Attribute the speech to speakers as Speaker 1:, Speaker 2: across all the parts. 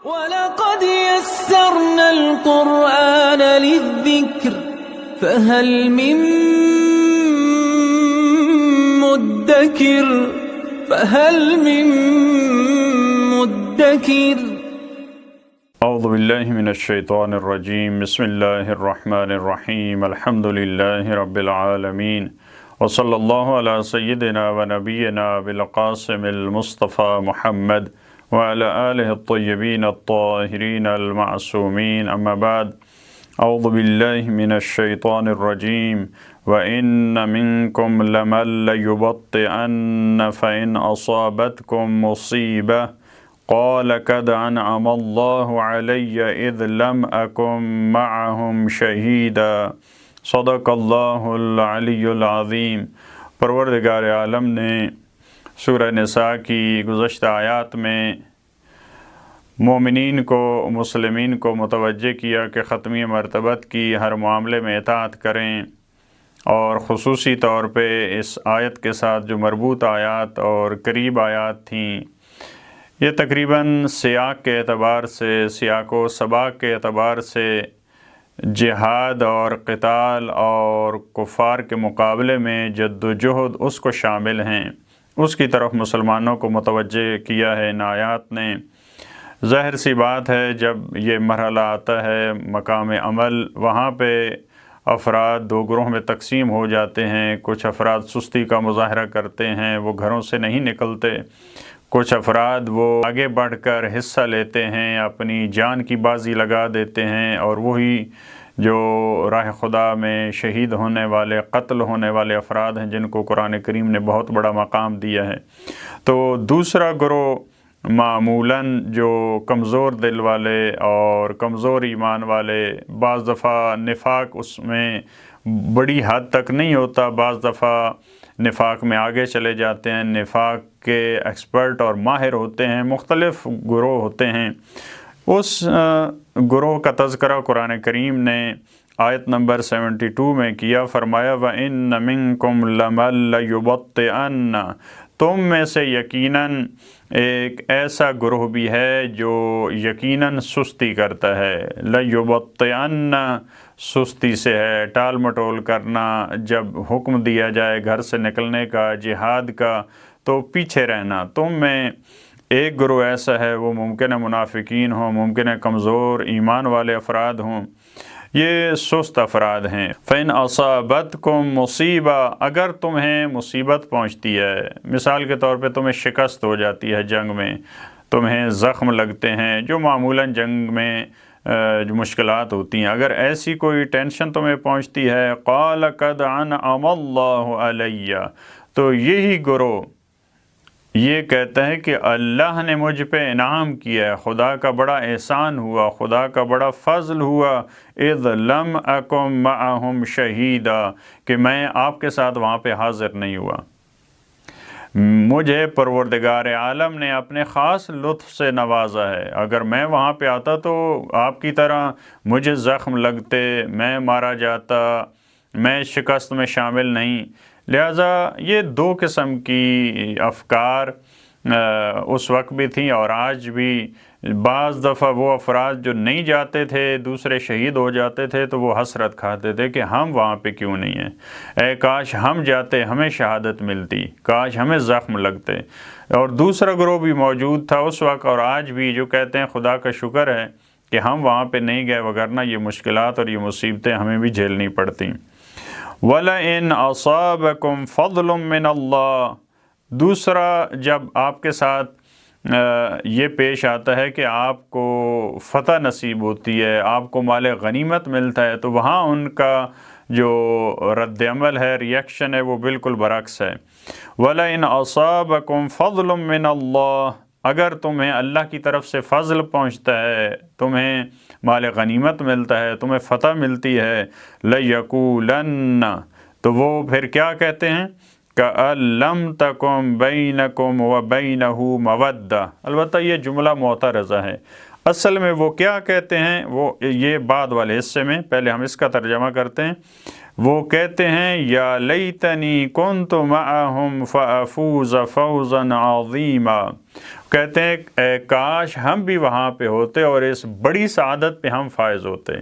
Speaker 1: وَلَقَدْ يَسَّرْنَا الْقُرْآنَ لِلذِّكْرِ فَهَلْ مِن مُّدَّكِرٍ
Speaker 2: اعوذ باللہ من الشیطان الرجیم بسم اللہ الرحمن الرحیم الحمد للہ رب العالمین وصلی اللہ علی سیدنا و نبینا بالقاسم المصطفیٰ محمد وعلی آلہ الطیبین الطاہرین المعصومین اما بعد اعوذ باللہ من الشیطان الرجیم وَإِنَّ مِنكُمْ لَمَن لَّيُبَطِّئَنَّ فَإِنْ أَصَابَتْكُم مُّصِيبَةٌ قَالَ قَدْ أَنْعَمَ اللَّهُ عَلَيَّ إِذْ لَمْ أَكُن مَّعَهُمْ شَهِيدًا صدق اللہ العلی العظیم۔ پروردگار عالم نے سورہ نساء کی گزشتہ آیات میں مومنین کو، مسلمین کو متوجہ کیا کہ ختمی مرتبت کی ہر معاملے میں اطاعت کریں، اور خصوصی طور پہ اس آیت کے ساتھ جو مربوط آیات اور قریب آیات تھیں، یہ تقریباً سیاق کے اعتبار سے، سیاق و سباق کے اعتبار سے جہاد اور قتال اور کفار کے مقابلے میں جد و جہد اس کو شامل ہیں، اس کی طرف مسلمانوں کو متوجہ کیا ہے ان آیات نے۔ ظاہر سی بات ہے، جب یہ مرحلہ آتا ہے مقام عمل، وہاں پہ افراد دو گروہ میں تقسیم ہو جاتے ہیں۔ کچھ افراد سستی کا مظاہرہ کرتے ہیں، وہ گھروں سے نہیں نکلتے۔ کچھ افراد وہ آگے بڑھ کر حصہ لیتے ہیں، اپنی جان کی بازی لگا دیتے ہیں، اور وہی جو راہ خدا میں شہید ہونے والے، قتل ہونے والے افراد ہیں جن کو قرآن کریم نے بہت بڑا مقام دیا ہے۔ تو دوسرا گروہ معمولاً جو کمزور دل والے اور کمزور ایمان والے، بعض دفعہ نفاق اس میں بڑی حد تک نہیں ہوتا، بعض دفعہ نفاق میں آگے چلے جاتے ہیں، نفاق کے ایکسپرٹ اور ماہر ہوتے ہیں، مختلف گروہ ہوتے ہیں۔ اس گروہ کا تذکرہ قرآن کریم نے آیت نمبر 72 میں کیا، فرمایا وَإِنَّ مِنكُمْ لَمَن لَّيُبَطِّئَنَّ، تم میں سے یقیناً ایک ایسا گروہ بھی ہے جو یقیناً سستی کرتا ہے۔ لَيُبَطِّئَنَّ سستی سے ہے، ٹال مٹول کرنا، جب حکم دیا جائے گھر سے نکلنے کا، جہاد کا، تو پیچھے رہنا۔ تم میں ایک گروہ ایسا ہے، وہ ممکن ہے منافقین ہوں، ممکن ہے کمزور ایمان والے افراد ہوں، یہ سست افراد ہیں۔ فَإِنْ أَصَابَتْكُم مُّصِيبَةٌ، اگر تمہیں مصیبت پہنچتی ہے، مثال کے طور پہ تمہیں شکست ہو جاتی ہے جنگ میں، تمہیں زخم لگتے ہیں، جو معمولاً جنگ میں جو مشکلات ہوتی ہیں، اگر ایسی کوئی ٹینشن تمہیں پہنچتی ہے، قَالَ قَدْ أَنْعَمَ اللَّهُ عَلَيَّ، تو یہی گروہ یہ کہتا ہے کہ اللہ نے مجھ پہ انعام کیا ہے، خدا کا بڑا احسان ہوا، خدا کا بڑا فضل ہوا، اذ لم اکم معہم شہیدا، کہ میں آپ کے ساتھ وہاں پہ حاضر نہیں ہوا۔ مجھے پروردگار عالم نے اپنے خاص لطف سے نوازا ہے، اگر میں وہاں پہ آتا تو آپ کی طرح مجھے زخم لگتے، میں مارا جاتا، میں شکست میں شامل نہیں۔ لہٰذا یہ دو قسم کی افکار اس وقت بھی تھیں اور آج بھی۔ بعض دفعہ وہ افراد جو نہیں جاتے تھے، دوسرے شہید ہو جاتے تھے، تو وہ حسرت کھاتے تھے کہ ہم وہاں پہ کیوں نہیں ہیں، اے کاش ہم جاتے، ہمیں شہادت ملتی، کاش ہمیں زخم لگتے۔ اور دوسرا گروہ بھی موجود تھا اس وقت اور آج بھی، جو کہتے ہیں خدا کا شکر ہے کہ ہم وہاں پہ نہیں گئے، وگرنہ یہ مشکلات اور یہ مصیبتیں ہمیں بھی جھیلنی پڑتیں۔ وَلَئِنْ أَصَابَكُمْ فَضْلٌ مِّنَ اللَّهِ، دوسرا جب آپ کے ساتھ یہ پیش آتا ہے کہ آپ کو فتح نصیب ہوتی ہے، آپ کو مال غنیمت ملتا ہے، تو وہاں ان کا جو رد عمل ہے، ریئیکشن ہے، وہ بالکل برعکس ہے۔ وَلَئِنْ أَصَابَكُمْ فَضْلٌ مِّنَ اللَّهِ، اگر تمہیں اللہ کی طرف سے فضل پہنچتا ہے، تمہیں مال غنیمت ملتا ہے، تمہیں فتح ملتی ہے، لَيَقُولَنَّ، تو وہ پھر کیا کہتے ہیں، كَأَن لَّمْ تَكُن بَيْنَكُمْ وَبَيْنَهُ مَوَدَّةٌ، البتہ یہ جملہ معترضہ ہے۔ اصل میں وہ کیا کہتے ہیں، وہ یہ بعد والے حصے میں، پہلے ہم اس کا ترجمہ کرتے ہیں۔ وہ کہتے ہیں یا لیتنی کنت معہم فافوز فوزا عظیما، کہتے ہیں اے کاش ہم بھی وہاں پہ ہوتے اور اس بڑی سعادت پہ ہم فائز ہوتے۔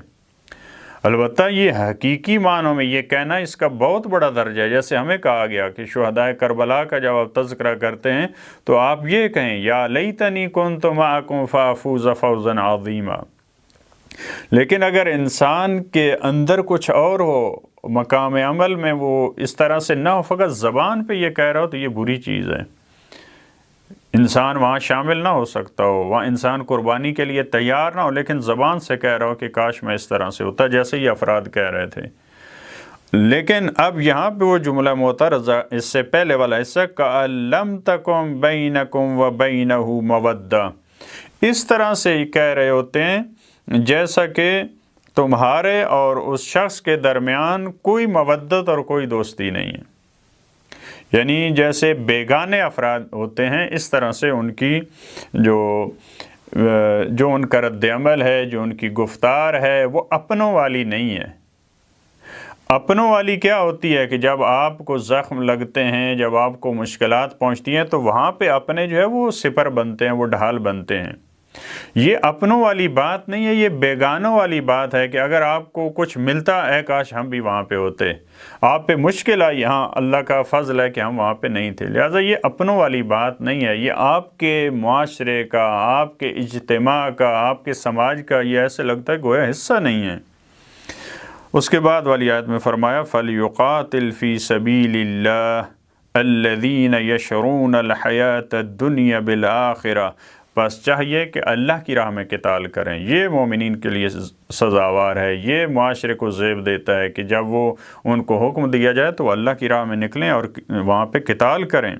Speaker 2: البتہ یہ حقیقی معنوں میں یہ کہنا اس کا بہت بڑا درجہ ہے، جیسے ہمیں کہا گیا کہ شہدائے کربلا کا جب آپ تذکرہ کرتے ہیں تو آپ یہ کہیں یا لیتنی کنت معکم فافوز فوزا عظیما۔ لیکن اگر انسان کے اندر کچھ اور ہو، مقام عمل میں وہ اس طرح سے نہ ہو، فقط زبان پہ یہ کہہ رہا ہو تو یہ بری چیز ہے۔ انسان وہاں شامل نہ ہو سکتا ہو، وہاں انسان قربانی کے لیے تیار نہ ہو، لیکن زبان سے کہہ رہا ہو کہ کاش میں اس طرح سے ہوتا، جیسے یہ افراد کہہ رہے تھے۔ لیکن اب یہاں پہ وہ جملہ معترضہ اس سے پہلے والا حصہ کَأَن لَّمْ تَكُن بَيْنَكُمْ وَبَيْنَهُ مَوَدَّةٌ، اس طرح سے کہہ رہے ہوتے ہیں جیسا کہ تمہارے اور اس شخص کے درمیان کوئی مودت اور کوئی دوستی نہیں ہے، یعنی جیسے بیگانے افراد ہوتے ہیں اس طرح سے ان کی جو ان کا رد عمل ہے، جو ان کی گفتار ہے، وہ اپنوں والی نہیں ہے۔ اپنوں والی کیا ہوتی ہے کہ جب آپ کو زخم لگتے ہیں، جب آپ کو مشکلات پہنچتی ہیں تو وہاں پہ اپنے جو ہے وہ سپر بنتے ہیں، وہ ڈھال بنتے ہیں۔ یہ اپنوں والی بات نہیں ہے، یہ بیگانوں والی بات ہے کہ اگر آپ کو کچھ ملتا اے کاش ہم بھی وہاں پہ ہوتے، آپ پہ مشکل آئی، ہاں اللہ کا فضل ہے کہ ہم وہاں پہ نہیں تھے، لہٰذا یہ اپنوں والی بات نہیں ہے، یہ آپ کے معاشرے کا، آپ کے اجتماع کا، آپ کے سماج کا یہ ایسے لگتا ہے گویا حصہ نہیں ہے۔ اس کے بعد والی آیت میں فرمایا فَلْيُقَاتِلْ فِي سَبِيلِ اللَّهِ الَّذِينَ يَشْرُونَ الْحَيَاةَ الدُّنْيَا بِالْآخِرَةِ، بس چاہیے کہ اللہ کی راہ میں قتال کریں، یہ مومنین کے لیے سزاوار ہے، یہ معاشرے کو زیب دیتا ہے کہ جب وہ ان کو حکم دیا جائے تو اللہ کی راہ میں نکلیں اور وہاں پہ قتال کریں۔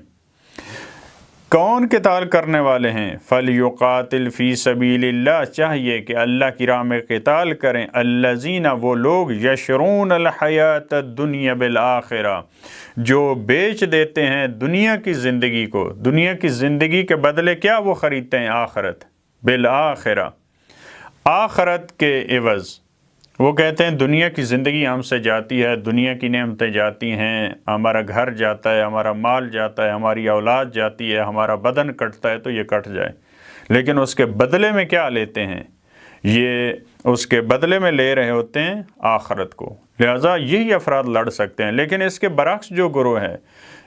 Speaker 2: کون قتال کرنے والے ہیں؟ فَلْيُقَاتِلْ فِي سَبِيلِ اللَّهِ، چاہیے کہ اللہ کی راہ میں قتال کریں، الَّذِينَ، وہ لوگ، يَشْرُونَ الْحَيَاةَ الدُّنْيَا بِالْآخِرَةِ، جو بیچ دیتے ہیں دنیا کی زندگی کو، دنیا کی زندگی کے بدلے کیا وہ خریدتے ہیں؟ آخرت، بالآخرہ، آخرت کے عوض۔ وہ کہتے ہیں دنیا کی زندگی ہم سے جاتی ہے، دنیا کی نعمتیں جاتی ہیں، ہمارا گھر جاتا ہے، ہمارا مال جاتا ہے، ہماری اولاد جاتی ہے، ہمارا بدن کٹتا ہے تو یہ کٹ جائے، لیکن اس کے بدلے میں کیا لیتے ہیں؟ یہ اس کے بدلے میں لے رہے ہوتے ہیں آخرت کو، لہٰذا یہی افراد لڑ سکتے ہیں۔ لیکن اس کے برعکس جو گروہ ہے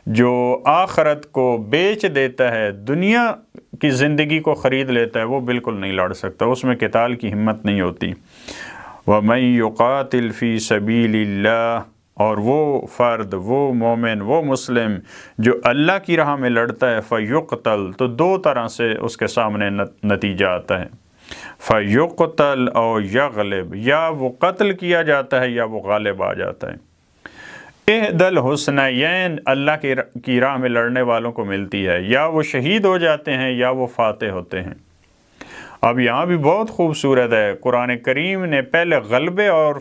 Speaker 2: جو آخرت کو بیچ دیتا ہے، دنیا کی زندگی کو خرید لیتا ہے، وہ بالکل نہیں لڑ سکتا، اس میں قتال کی ہمت نہیں ہوتی۔ وَمَن يُقَاتِلْ فِي سَبِيلِ اللَّهِ، اور وہ فرد، وہ مومن، وہ مسلم جو اللہ کی راہ میں لڑتا ہے، فَيُقْتَلْ، تو دو طرح سے اس کے سامنے نتیجہ آتا ہے، فَيُقْتَلْ او يَغْلِبْ، یا وہ قتل کیا جاتا ہے یا وہ غالب آ جاتا ہے۔ احد الحسنیین اللہ کی راہ میں لڑنے والوں کو ملتی ہے، یا وہ شہید ہو جاتے ہیں یا وہ فاتح ہوتے ہیں۔ اب یہاں بھی بہت خوبصورت ہے، قرآن کریم نے پہلے غلبے اور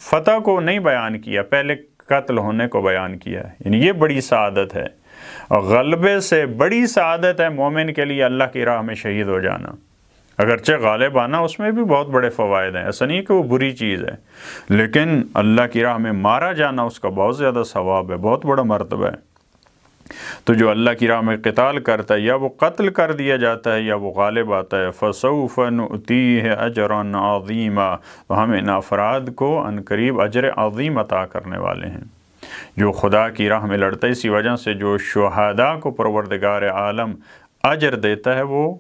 Speaker 2: فتح کو نہیں بیان کیا، پہلے قتل ہونے کو بیان کیا ہے، یعنی یہ بڑی سعادت ہے، اور غلبے سے بڑی سعادت ہے مومن کے لیے اللہ کی راہ میں شہید ہو جانا۔ اگرچہ غالب آنا اس میں بھی بہت بڑے فوائد ہیں، ایسا نہیں کہ وہ بری چیز ہے، لیکن اللہ کی راہ میں مارا جانا اس کا بہت زیادہ ثواب ہے، بہت بڑا مرتبہ ہے۔ تو جو اللہ کی راہ میں قتال کرتا ہے، یا وہ قتل کر دیا جاتا ہے یا وہ غالب آتا ہے، فَسَوْفَ نُؤْتِيهِ أَجْرًا عَظِيمًا، تو ہم ان افراد کو عنقریب اجر عظیم عطا کرنے والے ہیں۔ جو خدا کی راہ میں لڑتا ہے، اسی وجہ سے جو شہداء کو پروردگار عالم اجر دیتا ہے، وہ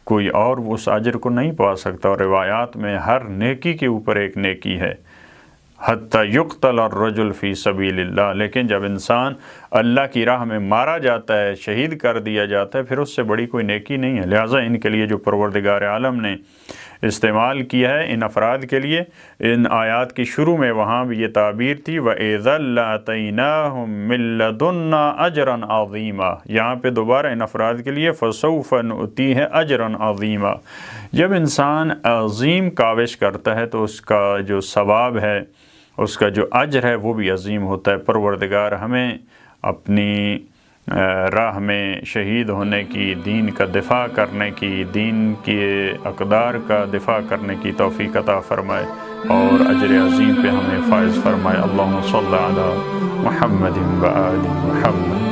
Speaker 2: کوئی اور اس اجر کو نہیں پا سکتا، اور روایات میں ہر نیکی کے اوپر ایک نیکی ہے، حتی یقتل الرجل فی سبیل اللہ، لیکن جب انسان اللہ کی راہ میں مارا جاتا ہے، شہید کر دیا جاتا ہے، پھر اس سے بڑی کوئی نیکی نہیں ہے۔ لہٰذا ان کے لیے جو پروردگار عالم نے استعمال کیا ہے ان افراد کے لیے، ان آیات کی شروع میں وہاں بھی یہ تعبیر تھی وَإِذًا لَّآتَيْنَاهُم مِّن لَّدُنَّا أَجْرًا عَظِيمًا، یہاں پہ دوبارہ ان افراد کے لیے فَسَوْفَ نُؤْتِيهِ أَجْرًا عَظِيمًا۔ جب انسان عظیم کاوش کرتا ہے تو اس کا جو ثواب ہے، اس کا جو اجر ہے وہ بھی عظیم ہوتا ہے۔ پروردگار ہمیں اپنی راہ میں شہید ہونے کی، دین کا دفاع کرنے کی، دین کے اقدار کا دفاع کرنے کی توفیق عطا فرمائے اور اجر عظیم پہ ہمیں فائز فرمائے۔ اللہم صلی علی محمد و آل محمد۔